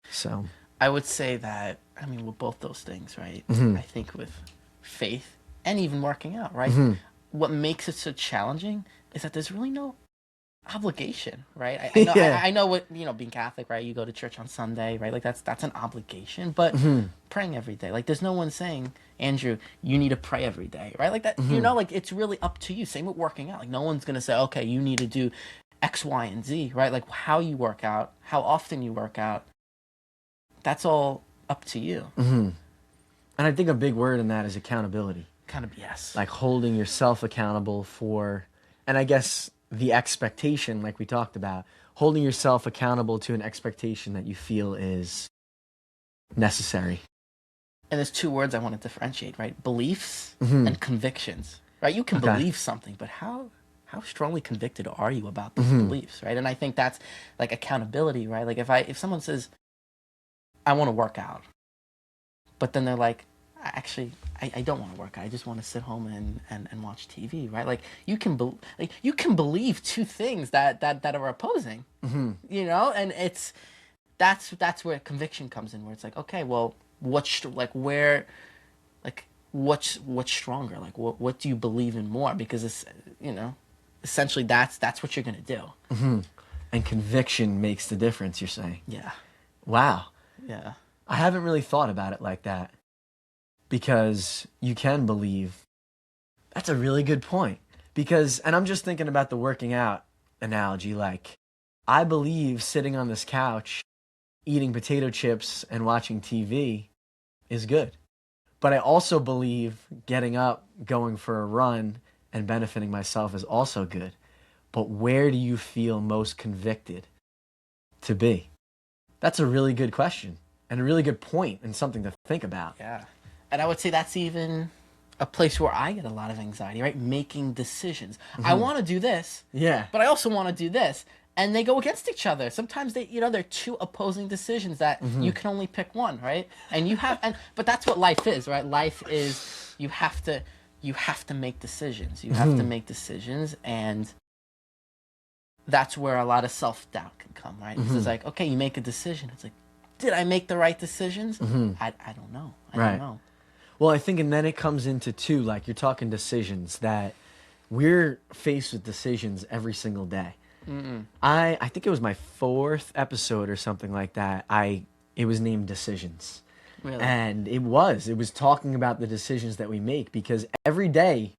So I would say that, I mean, with both those things, right? I think with faith and even working out, right? What makes it so challenging is that there's really no obligation, right? I know, Yeah. I know what, being Catholic, right? You go to church on Sunday, right? Like that's an obligation, but praying every day, like there's no one saying, Andrew, you need to pray every day, right? Like that, like it's really up to you. Same with working out. Like no one's going to say, okay, you need to do X, Y, and Z, right? Like how you work out, how often you work out, that's all up to you. And I think a big word in that is accountability. Yes. Like holding yourself accountable for, and I guess the expectation, like we talked about, holding yourself accountable to an expectation that you feel is necessary. And there's two words I want to differentiate, right? Beliefs and convictions, right? You can believe something, but how strongly convicted are you about those beliefs, right? And I think that's like accountability, right? Like if someone says, I want to work out, but then they're like, actually, I don't want to work out. I just want to sit home and watch TV, right? Like you can believe two things that are opposing, and that's where conviction comes in, where it's like, okay, well, what's stronger? Like, what do you believe in more? Because it's, essentially that's what you're gonna do. And conviction makes the difference, you're saying. Yeah. Wow. Yeah. I haven't really thought about it like that, because you can believe. That's a really good point. Because, and I'm just thinking about the working out analogy, like, I believe sitting on this couch, eating potato chips and watching TV is good. But I also believe getting up, going for a run, and benefiting myself is also good. But where do you feel most convicted to be? That's a really good question and a really good point and something to think about. Yeah. And I would say that's even a place where I get a lot of anxiety, right? Making decisions. I want to do this, Yeah. but I also want to do this. And they go against each other. Sometimes they're two opposing decisions that you can only pick one, right? And but that's what life is, right? Life is, you have to make decisions. You have to make decisions, and that's where a lot of self-doubt can come, right? It's like, okay, you make a decision. It's like, did I make the right decisions? I don't know. I don't know. Well, I think, and then it comes into two, like, you're talking decisions, that we're faced with decisions every single day. I think it was my 4th episode or something like that. It was named Decisions. Really? And it was talking about the decisions that we make, because every day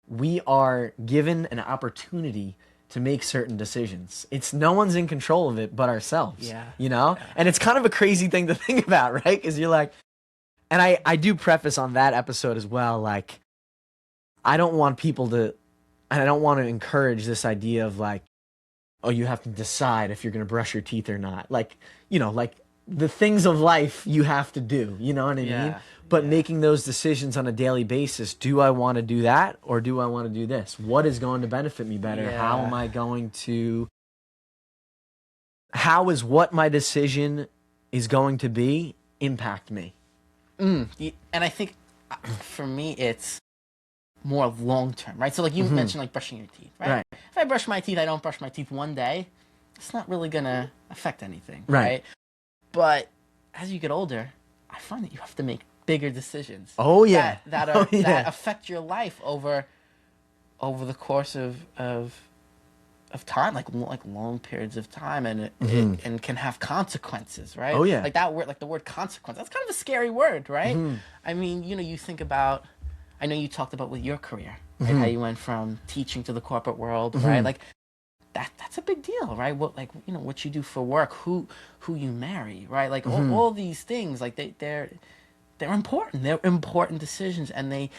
we are given an opportunity to make certain decisions. It's no one's in control of it but ourselves. Yeah. Yeah. And it's kind of a crazy thing to think about, right? Because you're like, and I do preface on that episode as well, like, I don't want people to, and I don't want to encourage this idea of like, oh, you have to decide if you're going to brush your teeth or not. Like, like the things of life you have to do, you know what I mean? But making those decisions on a daily basis, do I want to do that or do I want to do this? What is going to benefit me better? Yeah. How is what my decision is going to be impact me? And I think for me, it's more long-term, right? So like you mentioned, like brushing your teeth, right? If I brush my teeth, I don't brush my teeth one day, it's not really going to affect anything, right? But as you get older, I find that you have to make bigger decisions. Oh, yeah. That affect your life over the course of time, like long periods of time, and it can have consequences, right? Oh, yeah. Like that word, like the word consequence. That's kind of a scary word, right? I mean, you think about. I know you talked about with your career, right? How you went from teaching to the corporate world, right? Like that's a big deal, right? What you do for work, who you marry, right? Like all these things, like they're important. They're important decisions, and they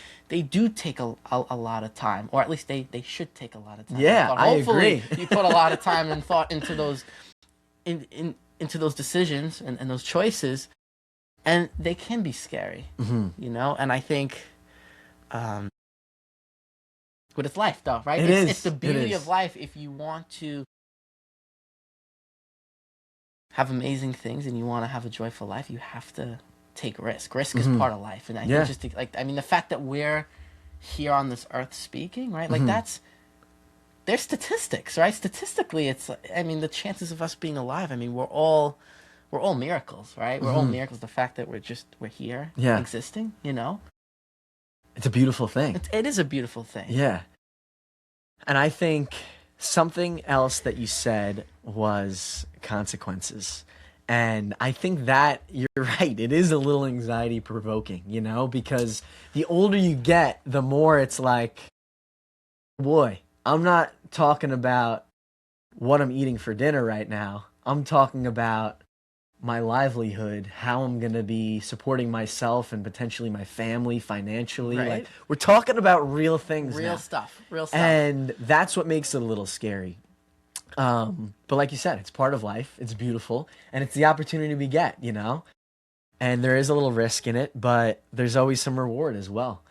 do take a lot of time, or at least they should take a lot of time. Yeah, I agree. You put a lot of time and thought into those into those decisions and those choices, and they can be scary, And I think, but it's life, though, right? It's the beauty of life. If you want to have amazing things and you want to have a joyful life, you have to take risk. Risk is part of life, and I think just the fact that we're here on this earth speaking, right? Like there's statistics, right? Statistically, the chances of us being alive. I mean, we're all miracles, right? We're all miracles. The fact that we're here, existing, It's a beautiful thing. It is a beautiful thing. Yeah. And I think something else that you said was consequences. And I think that you're right. It is a little anxiety provoking, because the older you get, the more it's like, boy, I'm not talking about what I'm eating for dinner right now. I'm talking about my livelihood, how I'm going to be supporting myself and potentially my family financially. Right. Like, we're talking about real things now. Real stuff. And that's what makes it a little scary. But like you said, it's part of life. It's beautiful. And it's the opportunity we get, And there is a little risk in it, but there's always some reward as well.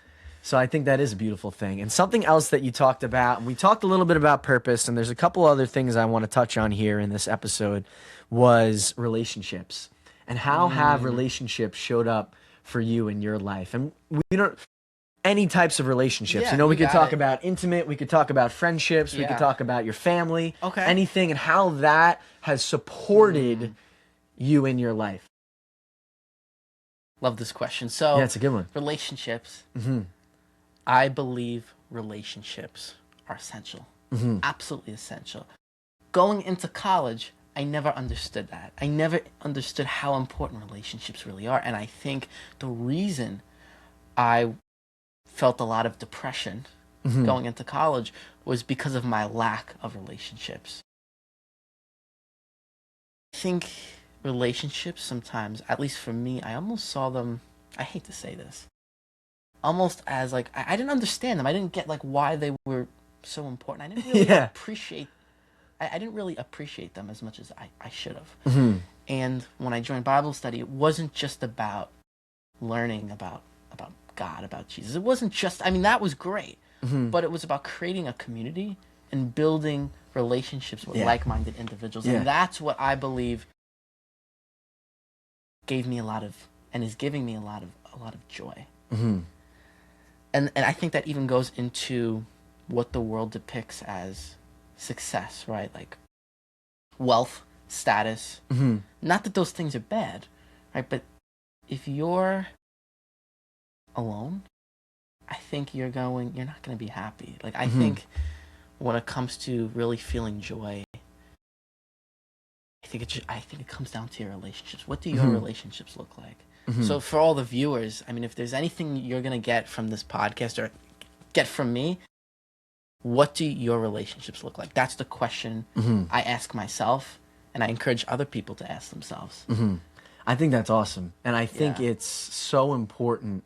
So I think that is a beautiful thing. And something else that you talked about, and we talked a little bit about purpose, and there's a couple other things I want to touch on here in this episode, was relationships. And how have relationships showed up for you in your life? And we don't, any types of relationships. Yeah, we could talk about intimate, we could talk about friendships, we could talk about your family, Okay. anything, and how that has supported you in your life? Love this question. So, Yeah, it's a good one. relationships. Mm-hmm. I believe relationships are essential. Mm-hmm. Absolutely essential. Going into college, I never understood that. I never understood how important relationships really are. And I think the reason I felt a lot of depression Mm-hmm. going into college was because of my lack of relationships. I think relationships sometimes, at least for me, I almost saw them, I hate to say this, almost as like, I didn't understand them. I didn't get like why they were so important. I didn't really Yeah. appreciate, I didn't really appreciate them as much as I should have. Mm-hmm. And when I joined Bible study, it wasn't just about learning about God, about Jesus. It wasn't just, I mean, that was great, Mm-hmm. but it was about creating a community and building relationships with Yeah. like-minded individuals. Yeah. And that's what I believe gave me a lot of, and is giving me a lot of joy. Mm-hmm. And I think that even goes into what the world depicts as success, right? Like wealth, status. Mm-hmm. Not that those things are bad, right? But if you're alone, I think you're not going to be happy. Like, I Mm-hmm. think when it comes to really feeling joy, I think it comes down to your relationships. What do your Mm-hmm. relationships look like? Mm-hmm. So for all the viewers, I mean, if there's anything you're going to get from this podcast or get from me, what do your relationships look like? That's the question Mm-hmm. I ask myself, and I encourage other people to ask themselves. Mm-hmm. I think that's awesome. And I think Yeah. it's so important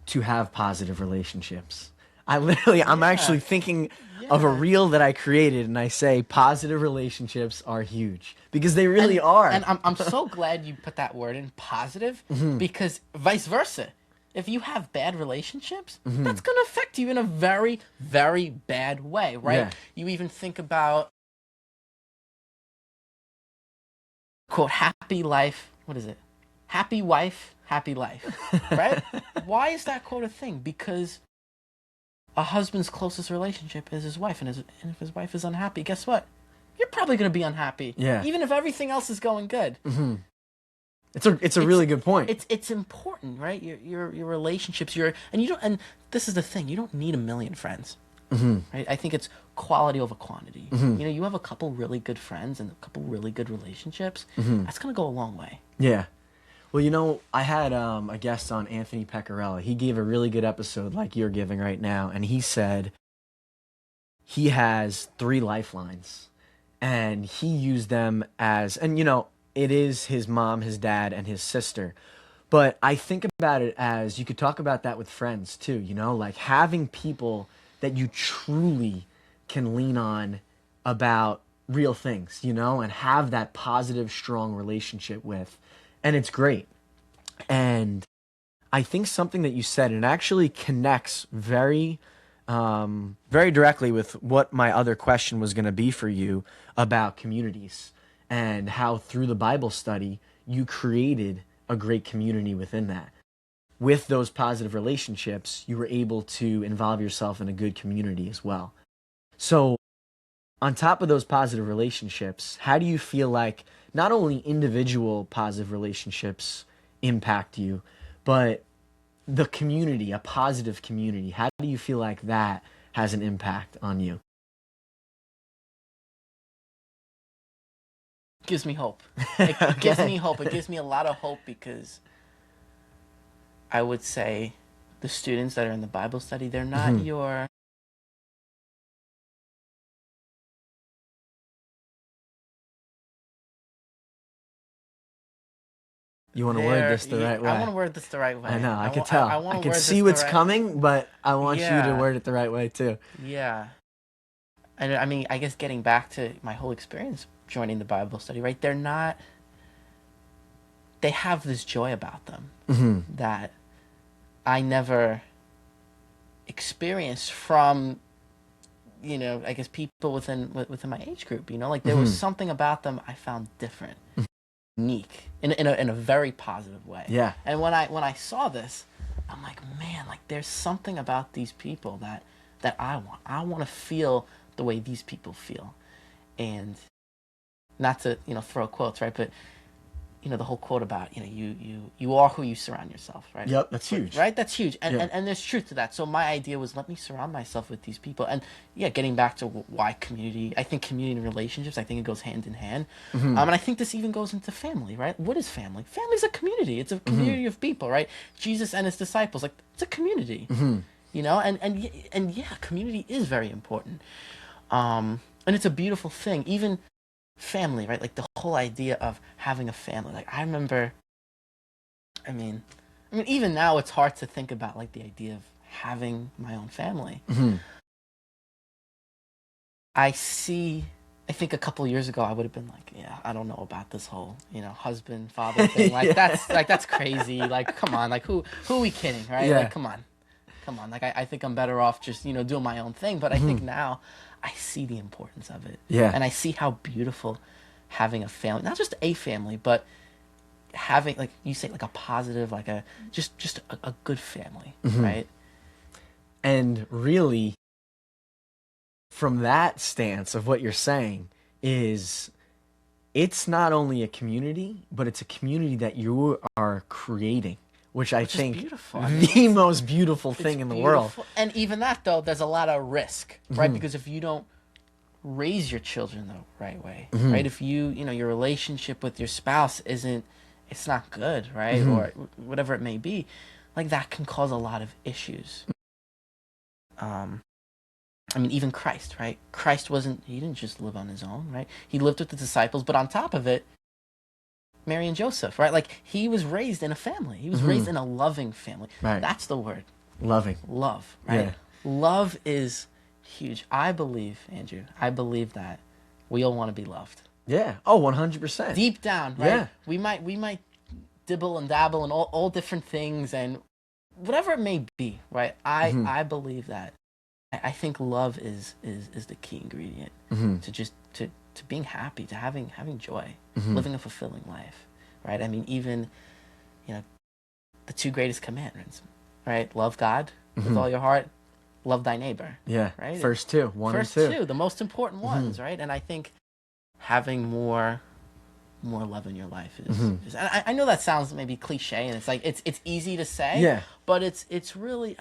to have positive relationships. I'm actually thinking of a Yeah. reel that I created, and I say positive relationships are huge because they really are. And I'm so glad you put that word in, positive, Mm-hmm. because vice versa. If you have bad relationships, that's going to affect you in a very, very bad way, right? Yeah. You even think about, quote, happy life. What is it? Happy wife, happy life, right? Why is that quote a thing? Because a husband's closest relationship is his wife, and if his wife is unhappy, guess what? You're probably going to be unhappy. Yeah. Even if everything else is going good. Mm-hmm. It's a really good point. It's important, right? Your relationships, and this is the thing, you don't need a million friends. Mm-hmm. Right? I think it's quality over quantity. Mm-hmm. You have a couple really good friends and a couple really good relationships. Mm-hmm. That's gonna go a long way. Yeah. Well, I had a guest on, Anthony Pecorella. He gave a really good episode like you're giving right now, and he said he has 3 lifelines, and he used them as, and it is his mom, his dad, and his sister. But I think about it as you could talk about that with friends too, like having people that you truly can lean on about real things, and have that positive, strong relationship with. And it's great. And I think something that you said, and it actually connects very, very directly with what my other question was going to be for you about communities and how through the Bible study you created a great community within that. With those positive relationships, you were able to involve yourself in a good community as well. So, on top of those positive relationships, how do you feel like not only individual positive relationships impact you, but the community, a positive community? How do you feel like that has an impact on you? It gives me hope. It gives me hope. It gives me a lot of hope, because I would say the students that are in the Bible study, they're not Mhm. your You want to word this the yeah, right way. I want to word this the right way. I know, I could wa- tell. I I, want to can word see this what's the right. coming, but I want you to Yeah. word it the right way too. Yeah. And I mean, I guess getting back to my whole experience joining the Bible study, right? They have this joy about them Hmm. that I never experienced from, I guess people within my age group, like there was Mhm. something about them I found different, unique, in a very positive way. Yeah. And when I saw this, I'm like, man, like there's something about these people that I want. I want to feel the way these people feel. And not to, throw quotes, right? But the whole quote about, you are who you surround yourself, right? Yep, that's huge. Right? That's huge. And, Yeah. and there's truth to that. So my idea was, let me surround myself with these people. And yeah, getting back to why community, I think community and relationships, I think it goes hand in hand. And I think this even goes into family, right? What is family? Family's a community. It's a community of people, right? Jesus and his disciples, like, it's a community, and yeah, community is very important. And it's a beautiful thing. Even family, right? Like the whole idea of having a family. Like I remember, I mean, even now it's hard to think about like the idea of having my own family. I think a couple of years ago I would have been like, yeah, I don't know about this whole, husband, father thing. Like that's crazy. Like, come on, like who are we kidding, right? Yeah. Like, come on. Like I think I'm better off just, doing my own thing. But I think now I see the importance of it. Yeah. And I see how beautiful having a family, not just a family, but having, like you say, like a positive, like just a good family, right? And really, from that stance of what you're saying, is it's not only a community, but it's a community that you are creating, which I think is beautiful. the most beautiful thing in the world. And even that, though, there's a lot of risk, right? Because if you don't raise your children the right way, right? If your relationship with your spouse it's not good, right? Or whatever it may be, like that can cause a lot of issues. Even Christ, right? He didn't just live on his own, right? He lived with the disciples, but on top of it, Mary and Joseph, right? Like he was raised in a family. He was raised in a loving family. Right. That's the word. Loving. Love, right? Yeah. Love is huge. I believe, Andrew, that we all want to be loved. Yeah. Oh, 100%. Deep down, right? Yeah. We might dibble and dabble in all different things and whatever it may be, right? I believe that. I think love is the key ingredient to being happy, to having joy, living a fulfilling life, right? Even the two greatest commandments, right? Love God with all your heart, love thy neighbor. Yeah. Right? First two, one and two. First two, the most important ones, right? And I think having more love in your life is I know that sounds maybe cliche, and it's like it's easy to say, Yeah. but it's really,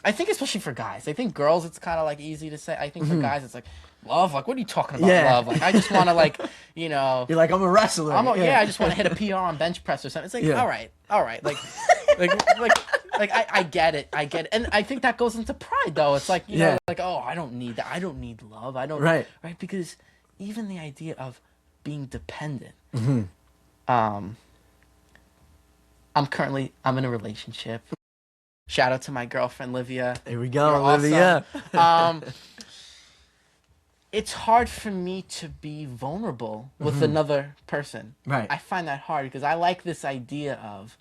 I think especially for guys. I think girls it's kind of like easy to say. I think for guys it's like love. Like what are you talking about? Yeah. Love. Like I just want to like You're like, I'm a wrestler. I just want to hit a PR on bench press or something. It's like all right. Like I get it. And I think that goes into pride though. It's like like oh I don't need that. I don't need love. I don't right because even the idea of being dependent. I'm in a relationship. Shout out to my girlfriend, Livia. There we go, You're Livia. Awesome. It's hard for me to be vulnerable with another person. Right. I find that hard because I like this idea of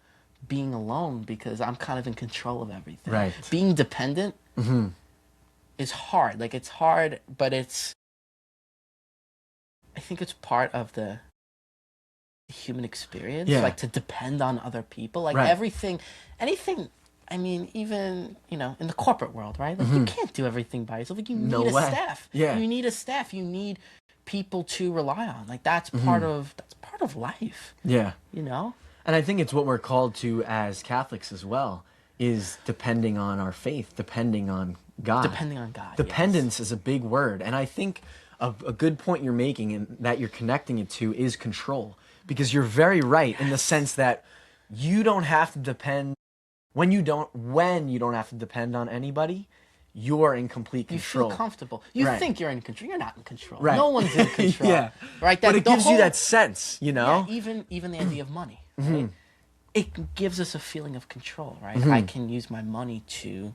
being alone because I'm kind of in control of everything. Right. Being dependent is hard. Like, it's hard, but I think it's part of the human experience. Yeah. Like, to depend on other people. Like, anything... even, in the corporate world, right? Like, you can't do everything by yourself. Like, you need a staff. Yeah. You need a staff. You need people to rely on. Like, that's part of life. Yeah. And I think it's what we're called to as Catholics as well, is depending on our faith, depending on God. Depending on God, Dependence is a big word. And I think a good point you're making and that you're connecting it to is control. Because you're very right in the sense that you don't have to depend... When you don't have to depend on anybody, you're in complete control. You feel comfortable. You think you're in control. You're not in control. Right. No one's in control. Yeah. Right. But it gives you that sense, Yeah, even the idea of money. Right? It gives us a feeling of control. Right. I can use my money to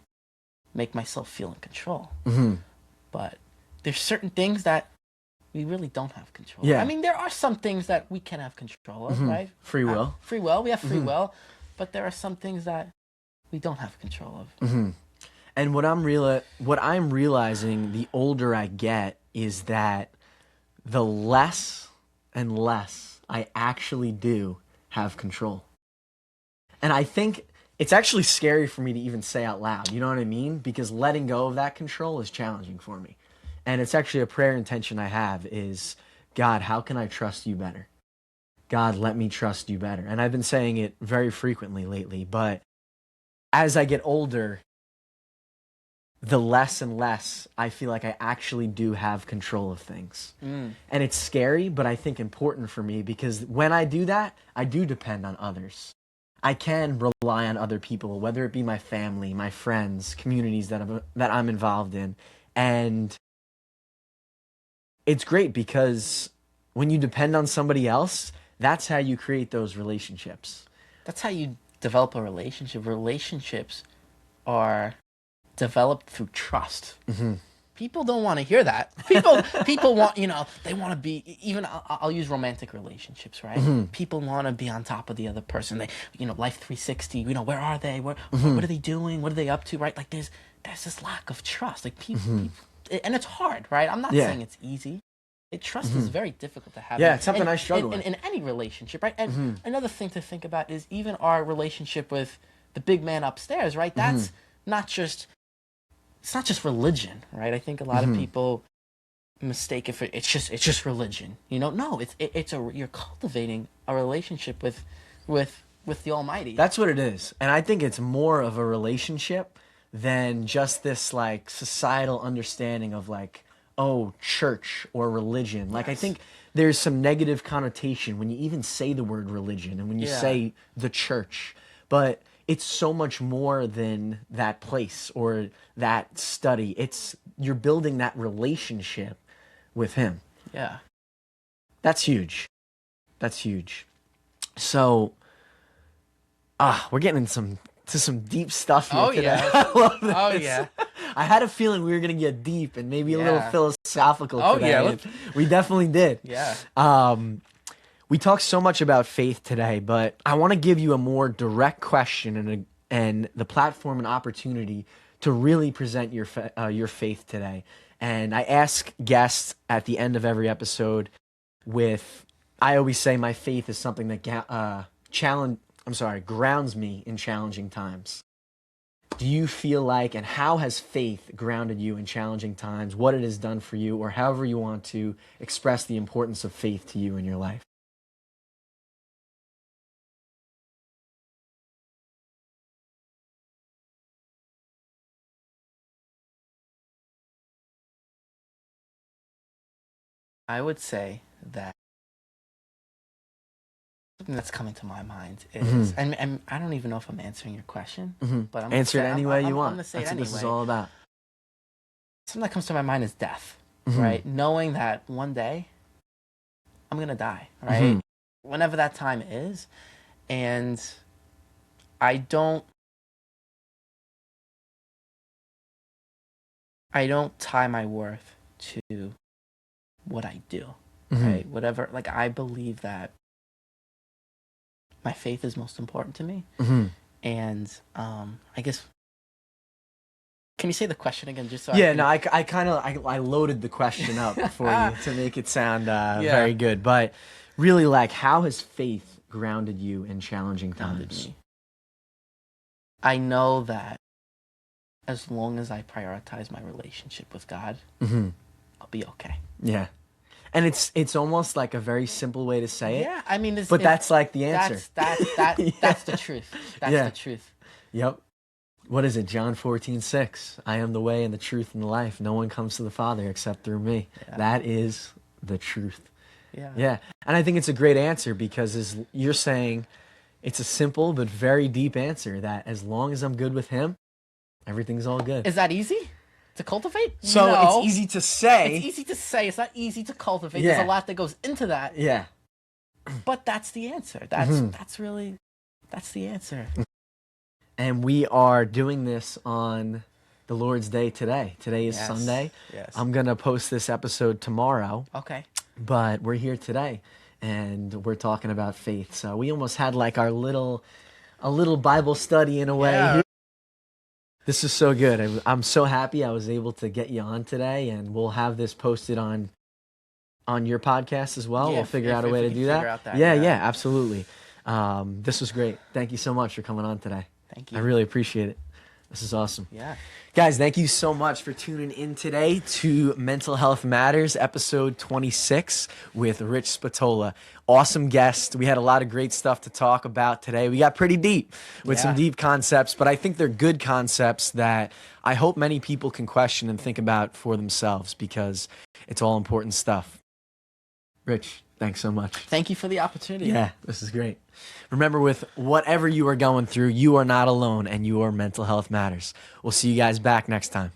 make myself feel in control. But there's certain things that we really don't have control. Yeah. There are some things that we can have control of. Right. Free will. Free will. We have free will. But there are some things that we don't have control of. And what I'm realizing the older I get is that the less and less I actually do have control. And I think it's actually scary for me to even say out loud, you know what I mean? Because letting go of that control is challenging for me. And it's actually a prayer intention I have is, God, how can I trust you better? God, let me trust you better. And I've been saying it very frequently lately, but as I get older, the less and less I feel like I actually do have control of things. And it's scary, but I think important for me, because when I do that, I do depend on others. I can rely on other people, whether it be my family, my friends, communities that I'm involved in. And it's great because when you depend on somebody else, that's how you create those relationships. That's how you develop a relationship. Relationships are developed through trust. People don't want to hear that. People want, they want to be, even I'll use romantic relationships, right? People want to be on top of the other person. They, life 360, where are they? What are they doing? What are they up to, right? Like there's this lack of trust. Like people, and it's hard, right? I'm not saying it's easy. Trust is very difficult to have. Yeah, it's something I struggle with. In any relationship, right? And another thing to think about is even our relationship with the big man upstairs, right? That's not just, it's not just religion, right? I think a lot of people mistake it's just religion. No, you're cultivating a relationship with the Almighty. That's what it is. And I think it's more of a relationship than just this like societal understanding of like, oh, church or religion. Like, I think there's some negative connotation when you even say the word religion and when you say the church. But it's so much more than that place or that study. You're building that relationship with him. Yeah. That's huge. That's huge. So, we're getting into some deep stuff here today. Yeah. I love this. Oh, yeah. I had a feeling we were going to get deep and maybe a little philosophical today. Yeah. We definitely did. Yeah. We talked so much about faith today, but I want to give you a more direct question and the platform and opportunity to really present your faith today. And I ask guests at the end of every episode I always say my faith is something that grounds me in challenging times. Do you feel like, and how has faith grounded you in challenging times, what it has done for you, or however you want to express the importance of faith to you in your life? I would say that something that's coming to my mind is, and I don't even know if I'm answering your question, but I'm Answer it any way you want. I'm gonna say That's it what this is anyway. all about. Something that comes to my mind is death, right? Knowing that one day I'm gonna die, right? Whenever that time is, and I don't tie my worth to what I do, right? Whatever, like I believe that my faith is most important to me, and I guess, can you say the question again, just so? I loaded the question up for you to make it sound very good, but really, like, how has faith grounded you in challenging times? I know that as long as I prioritize my relationship with God, I'll be okay. Yeah. And it's almost like a very simple way to say it. Yeah, I mean, that's like the answer. That's the truth. That's the truth. Yep. What is it? John 14:6. I am the way and the truth and the life. No one comes to the Father except through me. Yeah. That is the truth. Yeah. Yeah. And I think it's a great answer because as you're saying, it's a simple but very deep answer that as long as I'm good with him, everything's all good. Is that easy to cultivate? So no. It's easy to say. It's easy to say. It's not easy to cultivate. Yeah. There's a lot that goes into that. Yeah. But that's the answer. That's the answer. And we are doing this on the Lord's Day today. Today is Sunday. Yes. I'm going to post this episode tomorrow. Okay. But we're here today and we're talking about faith. So we almost had like a little Bible study in a way. Yeah. This is so good. I'm so happy I was able to get you on today, and we'll have this posted on your podcast as well. Yeah, we'll figure out a way to do that. Yeah, absolutely. This was great. Thank you so much for coming on today. Thank you. I really appreciate it. This is awesome. Yeah. Guys, thank you so much for tuning in today to Mental Health Matters, episode 26 with Rich Spatola. Awesome guest. We had a lot of great stuff to talk about today. We got pretty deep with some deep concepts, but I think they're good concepts that I hope many people can question and think about for themselves, because it's all important stuff. Rich, thanks so much. Thank you for the opportunity. Yeah, this is great. Remember, with whatever you are going through, you are not alone, and your mental health matters. We'll see you guys back next time.